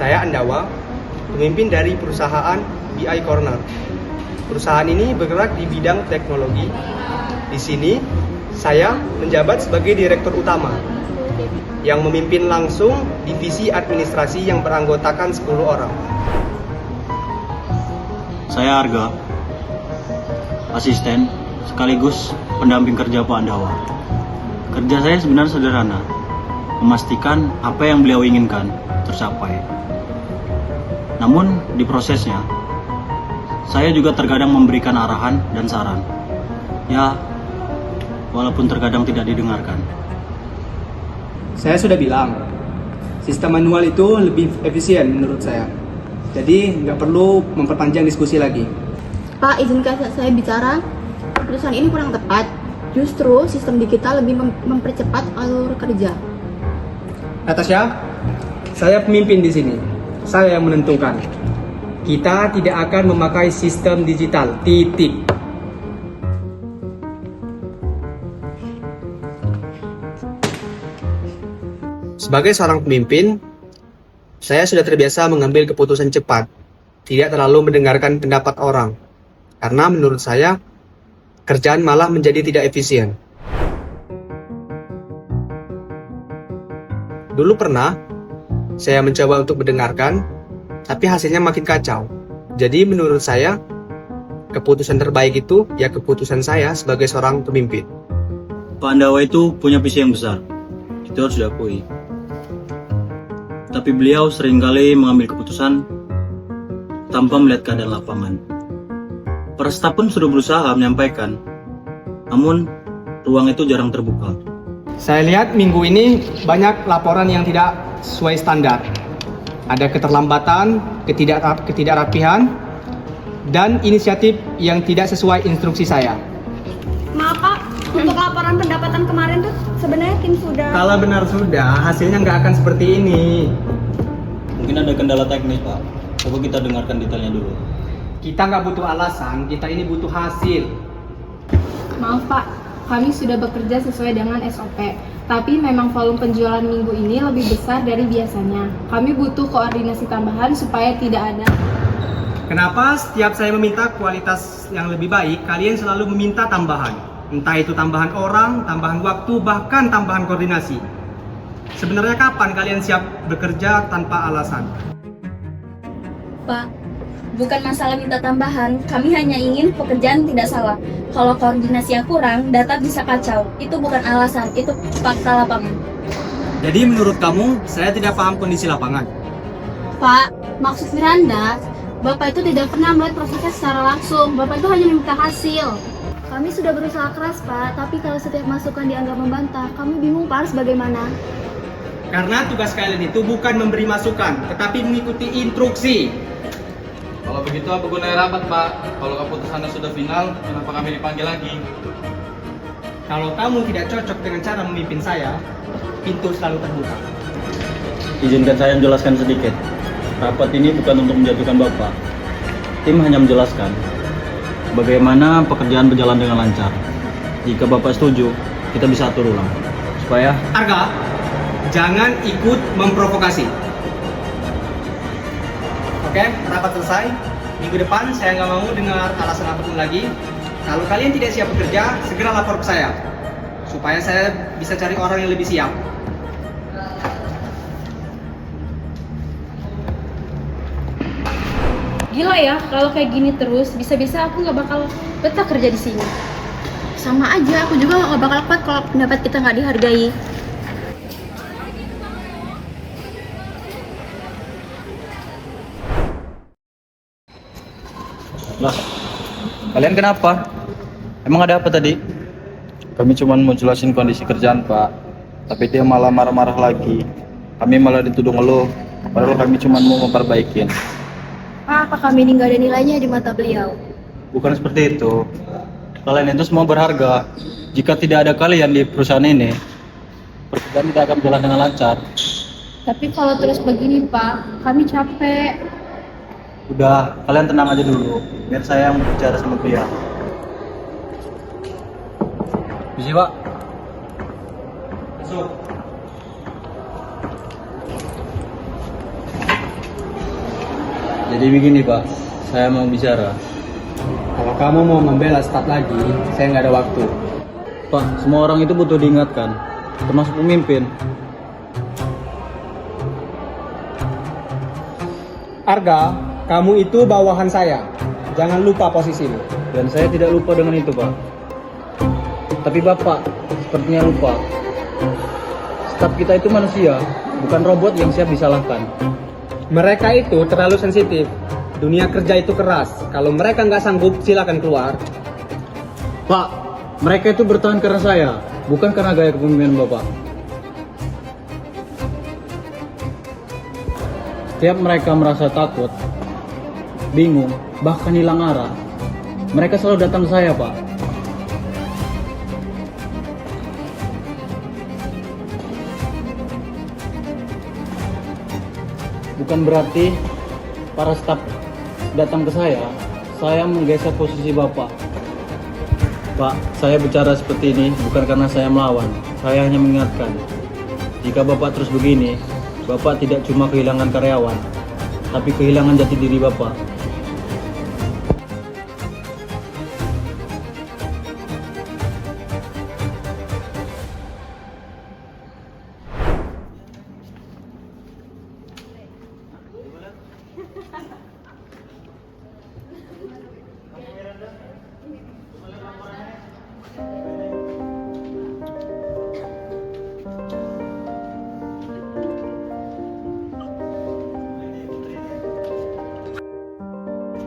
Saya Andawa, pemimpin dari perusahaan BI Corner. Perusahaan ini bergerak di bidang teknologi. Di sini, saya menjabat sebagai direktur utama yang memimpin langsung divisi administrasi yang beranggotakan 10 orang. Saya Arga, asisten sekaligus pendamping kerja Pak Andawa. Kerja saya sebenarnya sederhana, memastikan apa yang beliau inginkan tercapai. Namun di prosesnya, saya juga terkadang memberikan arahan dan saran. Ya, walaupun terkadang tidak didengarkan. Saya sudah bilang, sistem manual itu lebih efisien menurut saya. Jadi nggak perlu memperpanjang diskusi lagi. Pak, izinkan saya bicara. Keputusan ini kurang tepat. Justru sistem digital lebih mempercepat alur kerja. Natasha, saya pemimpin di sini. Saya yang menentukan. Kita tidak akan memakai sistem digital. Titik. Sebagai seorang pemimpin, saya sudah terbiasa mengambil keputusan cepat, tidak terlalu mendengarkan pendapat orang. Karena menurut saya, kerjaan malah menjadi tidak efisien. Dulu pernah, saya mencoba untuk mendengarkan, tapi hasilnya makin kacau. Jadi menurut saya, keputusan terbaik itu ya keputusan saya sebagai seorang pemimpin. Pak Andawa itu punya visi yang besar, itu harus diakui. Tapi beliau seringkali mengambil keputusan tanpa melihat keadaan lapangan. Para staf pun sudah berusaha menyampaikan, namun ruang itu jarang terbuka. Saya lihat minggu ini banyak laporan yang tidak sesuai standar. Ada keterlambatan, ketidakrapihan, dan inisiatif yang tidak sesuai instruksi saya. Maaf Pak, untuk laporan pendapatan kemarin tuh sebenarnya tim sudah... Kalau benar sudah, hasilnya nggak akan seperti ini. Mungkin ada kendala teknis, Pak. Coba kita dengarkan detailnya dulu. Kita nggak butuh alasan, kita ini butuh hasil. Maaf Pak, kami sudah bekerja sesuai dengan SOP. Tapi memang volume penjualan minggu ini lebih besar dari biasanya. Kami butuh koordinasi tambahan supaya tidak ada. Kenapa setiap saya meminta kualitas yang lebih baik, kalian selalu meminta tambahan? Entah itu tambahan orang, tambahan waktu, bahkan tambahan koordinasi. Sebenarnya kapan kalian siap bekerja tanpa alasan? Pak, bukan masalah minta tambahan, kami hanya ingin pekerjaan tidak salah. Kalau koordinasinya kurang, data bisa kacau. Itu bukan alasan, itu fakta lapangan. Jadi menurut kamu, saya tidak paham kondisi lapangan? Pak, maksud Miranda, Bapak itu tidak pernah melihat prosesnya secara langsung. Bapak itu hanya meminta hasil. Kami sudah berusaha keras Pak, tapi kalau setiap masukan dianggap membantah, kami bingung Pak harus bagaimana. Karena tugas kalian itu bukan memberi masukan, tetapi mengikuti instruksi. Kalau begitu apa gunanya rapat, Pak? Kalau keputusannya sudah final, kenapa kami dipanggil lagi? Kalau kamu tidak cocok dengan cara memimpin saya, pintu selalu terbuka. Izinkan saya menjelaskan sedikit. Rapat ini bukan untuk menjatuhkan Bapak. Tim hanya menjelaskan bagaimana pekerjaan berjalan dengan lancar. Jika Bapak setuju, kita bisa atur ulang. Supaya Arga, jangan ikut memprovokasi. Oke, rapat selesai. Minggu depan saya nggak mau dengar alasan apapun lagi. Kalau kalian tidak siap bekerja, segera lapor ke saya. Supaya saya bisa cari orang yang lebih siap. Gila ya, kalau kayak gini terus, bisa-bisa aku nggak bakal betah kerja di sini. Sama aja, aku juga nggak bakal kuat kalau pendapat kita nggak dihargai. lah, kalian kenapa? Emang ada apa tadi? Kami cuma mau jelasin kondisi kerjaan, Pak. Tapi dia malah marah-marah lagi. Kami malah dituduh ngeluh. Padahal kami cuma mau memperbaikin. Pak, apa kami ini nggak ada nilainya di mata beliau? Bukan seperti itu. Kalian itu semua berharga. Jika tidak ada kalian di perusahaan ini, pekerjaan tidak akan berjalan dengan lancar. Tapi kalau terus begini Pak, kami capek. Udah, kalian tenang aja dulu. Biar saya yang bicara sama dia. Bisa, Pak? Masuk. Jadi begini Pak, saya mau bicara. Kalau kamu mau membela staf lagi, saya nggak ada waktu. Pak, semua orang itu butuh diingatkan, termasuk pemimpin. Arga, kamu itu bawahan saya. Jangan lupa posisimu. Dan saya tidak lupa dengan itu Pak. Tapi Bapak sepertinya lupa. Staf kita itu manusia, bukan robot yang siap disalahkan. Mereka itu terlalu sensitif. Dunia kerja itu keras. Kalau mereka nggak sanggup, silakan keluar. Pak, mereka itu bertahan karena saya, bukan karena gaya kepemimpinan Bapak. Setiap mereka merasa takut, bingung, bahkan hilang arah, mereka selalu datang ke saya, Pak. Bukan berarti para staf datang ke saya menggeser posisi Bapak. Pak, saya bicara seperti ini bukan karena saya melawan. Saya hanya mengingatkan, jika Bapak terus begini, Bapak tidak cuma kehilangan karyawan, tapi kehilangan jati diri Bapak.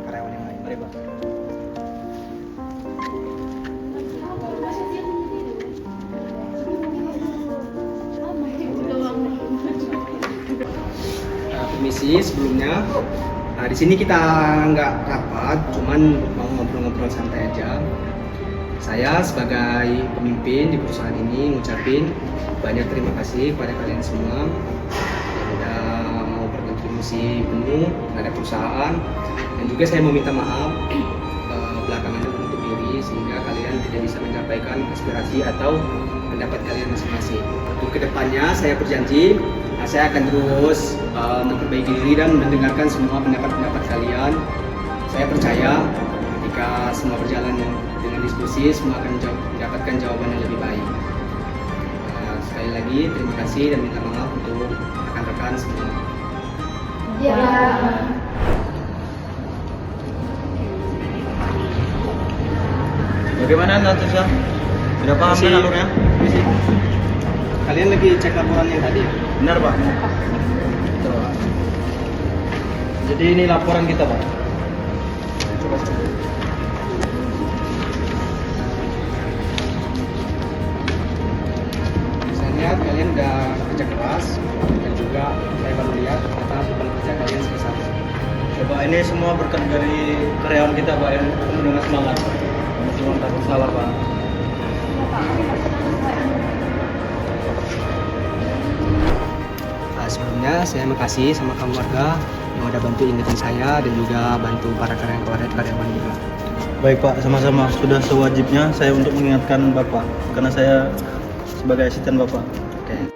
Karyawan yang lain. Mari, Pak. Permisi sebelumnya. Nah, di sini kita nggak rapat, cuman mau ngobrol-ngobrol santai aja. Saya sebagai pemimpin di perusahaan ini ngucapin banyak terima kasih kepada kalian semua yang udah mau berkontribusi penuh terhadap perusahaan, dan juga saya mau minta maaf belakangan untuk diri sehingga kalian tidak bisa menyampaikan aspirasi atau pendapat kalian masing-masing. Untuk kedepannya saya berjanji saya akan terus memperbaiki diri dan mendengarkan semua pendapat-pendapat kalian. Saya percaya jika semua berjalan dengan diskusi, semua akan mendapatkan jawaban yang lebih baik. Sekali lagi terima kasih dan minta maaf untuk rekan-rekan semua. Bagaimana Natasha? Sudah paham kan alurnya? Kalian lagi cek laporan yang tadi? Benar Pak. Jadi ini laporan kita Pak. Coba saya. Saya lihat kalian udah kerja keras dan juga saya baru lihat ternyata beban kerja kalian sebesar. Coba ini semua berkat dari karyawan kita Pak yang penuh dengan semangat. Kami cuma takut salah Pak. Sebelumnya saya makasih sama kamu warga yang udah bantu ingetin saya dan juga bantu para karyawan juga. Baik Pak, sama-sama. Sudah sewajibnya saya untuk mengingatkan Bapak karena saya sebagai asisten Bapak. Oke.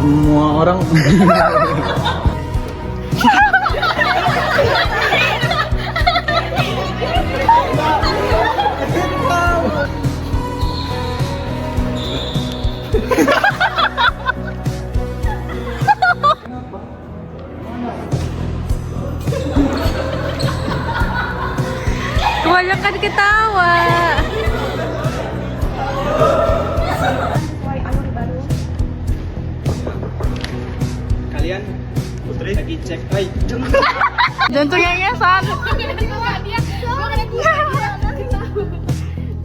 Semua orang kebanyakan ketawa. Kalian sekalian, Putri lagi cek. Jantung yang ngesan.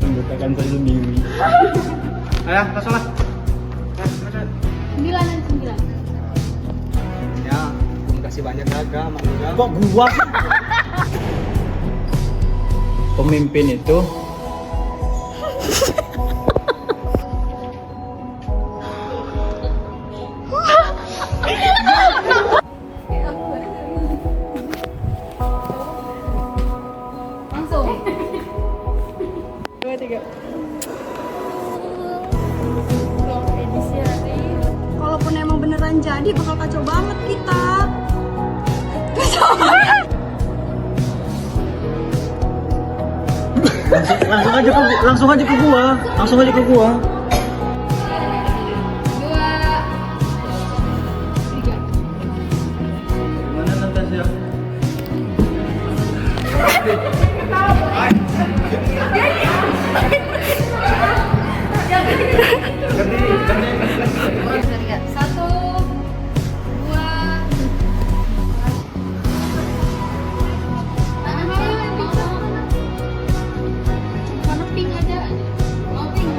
Menggunakan saya sendiri. Ayo, langsung lah. 9 dan 9. Ya, belum kasih banyak daga, enggak. Kok gua? Pemimpin itu Langsung. 2, 3. Kalaupun emang beneran jadi bakal kacau banget kita. langsung aja ke gua. 2, 3. Mana Natasha? Satu, dua. Mana pink aja? Mau pink?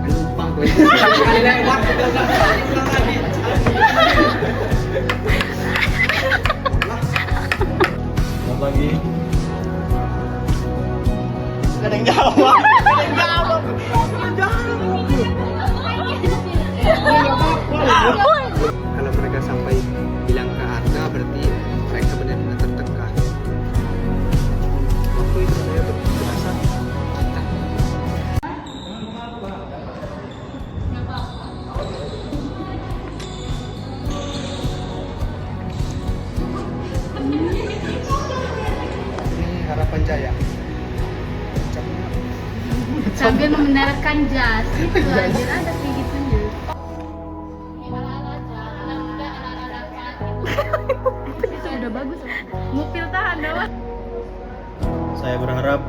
Lupa gue. Sekali lewat. Ulang lagi. Lagi. Gak ada yang jawab. Kalau mereka sampai bilang ke Arka, berarti mereka benar-benar tertekan. Waktu itu saya berasa ini harapan jaya. Sambil mendaratkan jas itu aja ada kayak gitunya. Udah bagus. Ngupil tahan dah. Saya berharap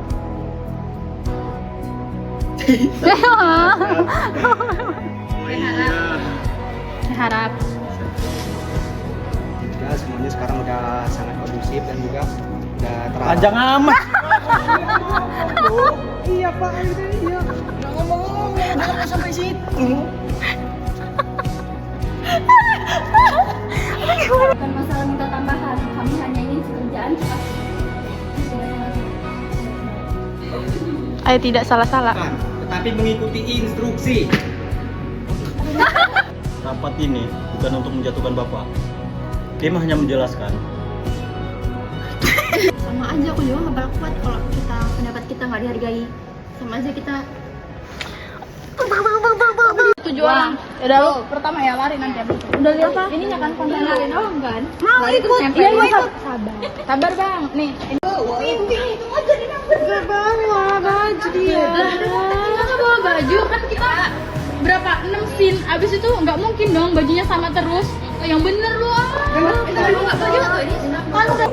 Harap. Ya, semuanya sekarang udah sangat kondusif dan juga udah terarah. panjang amat. Iya Pak, iya. Ngomong sampai situ. Bukan masalah minta tambahan, kami hanya ingin pekerjaan cepat. Ayo tidak salah-salah. Bukan, tetapi mengikuti instruksi. Rapat ini bukan untuk menjatuhkan Bapak. Tim hanya menjelaskan. Sama aja, aku juga nggak bakal kuat kalau pendapat kita nggak dihargai. Sama aja kita 7 orang. Udah lu pertama ya lari nanti abis itu. Udah lihat apa? Ininya kan konten lari doang kan? Mau ikut? Iya mau ikut. Sabar bang. Nih. Gak bawa baju dia. Kita nggak bawa baju kan kita berapa 6 scene. Abis itu nggak mungkin dong bajunya sama terus. Yang bener lu ah. Nggak baju tuh ini. Kan udah